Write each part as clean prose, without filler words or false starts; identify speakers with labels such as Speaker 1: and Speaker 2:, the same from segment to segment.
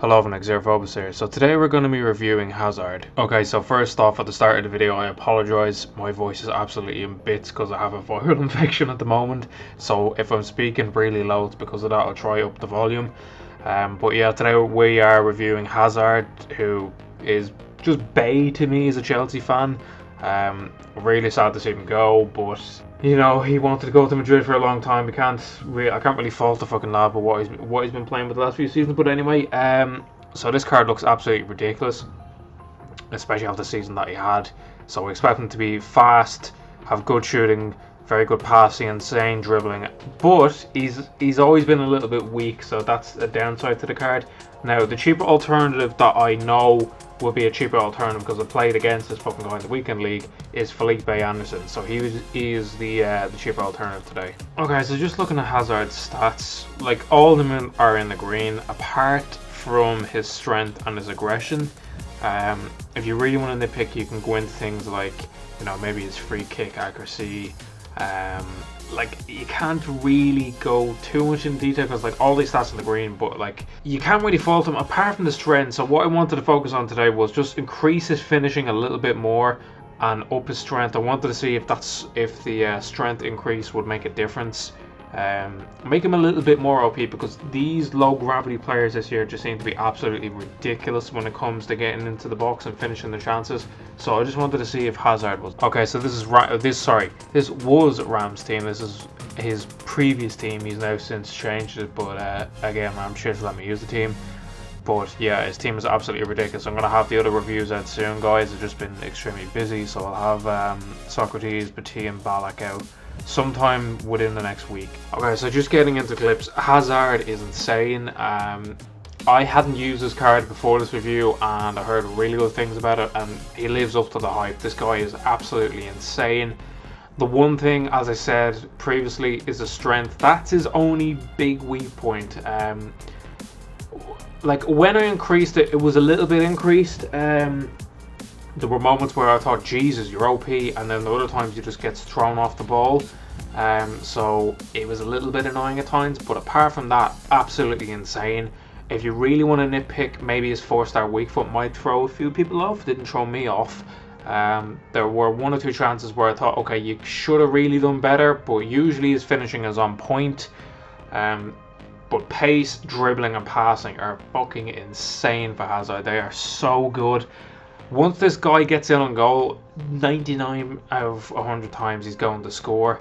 Speaker 1: Hello, Xerophobus here. So today we're going to be reviewing Hazard. Okay, so first off, at the start of the video, I apologise. My voice is absolutely in bits because I have a viral infection at the moment. So if I'm speaking really low, it's because of that. I'll try up the volume. But yeah, today we are reviewing Hazard, who is just bae to me as a Chelsea fan. Really sad to see him go, but you know, he wanted to go to Madrid for a long time. I can't really fault the fucking lad, but what he's been playing with the last few seasons. But anyway, so this card looks absolutely ridiculous, especially after the season that he had. So we expect him to be fast, have good shooting, very good passing, insane dribbling. But he's always been a little bit weak, so that's a downside to the card. Now, the cheaper alternative that I know will be a cheaper alternative because I played against this fucking guy in the weekend league is Felipe Anderson. So he is the cheaper alternative today. Okay, so just looking at Hazard's stats, like all of them are in the green, apart from his strength and his aggression. If you really want to nitpick, you can go into things like, you know, maybe his free kick accuracy. Like, you can't really go too much in detail because like all these stats in the green, but like you can't really fault him apart from the strength. So what I wanted to focus on today was just increase his finishing a little bit more and up his strength. I wanted to see if the strength increase would make a difference. Make him a little bit more OP, because these low gravity players this year just seem to be absolutely ridiculous when it comes to getting into the box and finishing the chances. So I just wanted to see if Hazard was okay. So this was Ram's team. This is his previous team. He's now since changed it, but again, Ram should let me use the team. But yeah, his team is absolutely ridiculous. I'm going to have the other reviews out soon, guys. I've just been extremely busy, so I'll have Socrates, Petit and Balak out sometime within the next week. Okay, so just getting into clips. Hazard is insane. I hadn't used this card before this review, and I heard really good things about it, and he lives up to the hype. This guy is absolutely insane. The one thing, as I said previously, is the strength. That's his only big weak point. Like when I increased it, it was a little bit increased. There were moments where I thought, Jesus, you're OP, and then the other times you just gets thrown off the ball. So it was a little bit annoying at times, but apart from that, absolutely insane. If you really want to nitpick, maybe his 4-star weak foot might throw a few people off. Didn't throw me off. There were 1 or 2 chances where I thought, okay, you should have really done better, but usually his finishing is on point. But pace, dribbling and passing are fucking insane for Hazard. They are so good. Once this guy gets in on goal, 99 out of 100 times he's going to score.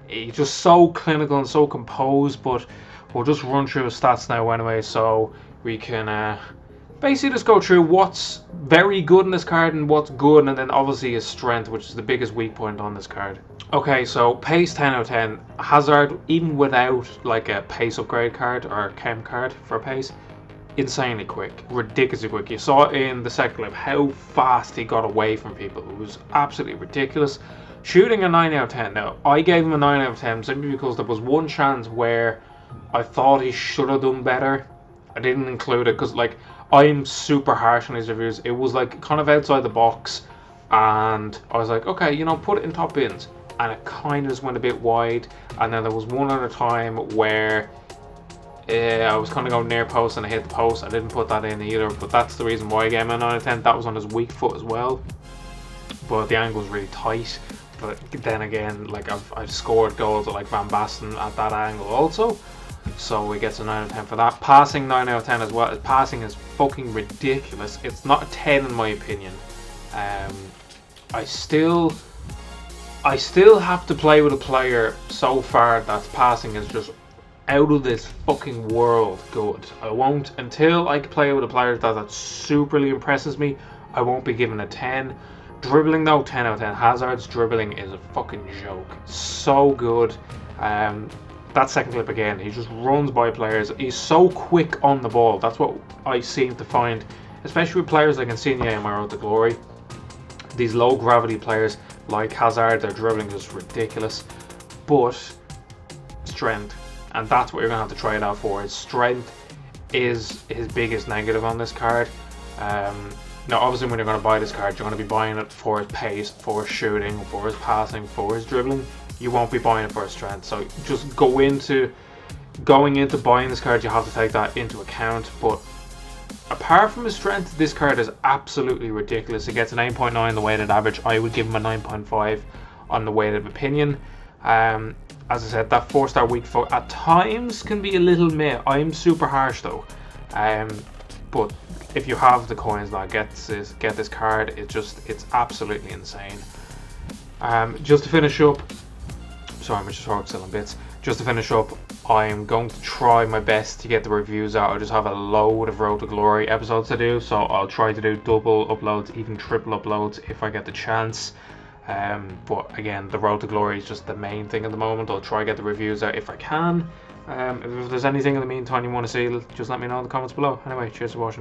Speaker 1: He's just so clinical and so composed, but we'll just run through his stats now anyway, so we can basically just go through what's very good in this card and what's good, and then obviously his strength, which is the biggest weak point on this card. Okay, so pace 10 out of 10. Hazard, even without like a pace upgrade card or a chem card for pace, insanely quick, ridiculously quick. You saw in the second clip how fast he got away from people. It was absolutely ridiculous. Shooting a 9 out of 10. Now, I gave him a 9 out of 10 simply because there was one chance where I thought he should have done better. I didn't include it because like I'm super harsh on these reviews. It was like kind of outside the box, and I was like, okay, you know, put it in top bins, and it kind of just went a bit wide. And then there was one other time where I was kind of going near post and I hit the post. I didn't put that in either, but that's the reason why I gave him a 9 out of 10. That was on his weak foot as well, but the angle was really tight. But then again, like I've scored goals at like Van Basten at that angle also, so we get a 9 out of 10 for that. Passing 9 out of 10 as well. His passing is fucking ridiculous. It's not a 10 in my opinion. I still have to play with a player so far that's passing is just out of this fucking world good. I won't, until I play with a player that superly impresses me, I won't be given a 10. Dribbling though, 10 out of 10. Hazard's dribbling is a fucking joke. So good. That second clip again, he just runs by players. He's so quick on the ball. That's what I seem to find, especially with players like Insigne and my Road to Glory. These low gravity players like Hazard, their dribbling is ridiculous. But strength, and that's what you're going to have to try it out for. His strength is his biggest negative on this card. Now obviously when you're going to buy this card, you're going to be buying it for his pace, for his shooting, for his passing, for his dribbling. You won't be buying it for his strength. So just going into buying this card, you have to take that into account. But apart from his strength, this card is absolutely ridiculous. It gets an 8.9 on the weighted average. I would give him a 9.5 on the weighted opinion. As I said, that 4-star weak foot at times can be a little meh. I'm super harsh though. But if you have the coins now, get this card. It's absolutely insane. Just to finish up, sorry, I'm just selling bits. Just to finish up, I'm going to try my best to get the reviews out. I just have a load of Road to Glory episodes to do, so I'll try to do double uploads, even triple uploads if I get the chance. But again, the Road to Glory is just the main thing at the moment. I'll try to get the reviews out if I can. If there's anything in the meantime you want to see, just let me know in the comments below. Anyway, cheers for watching.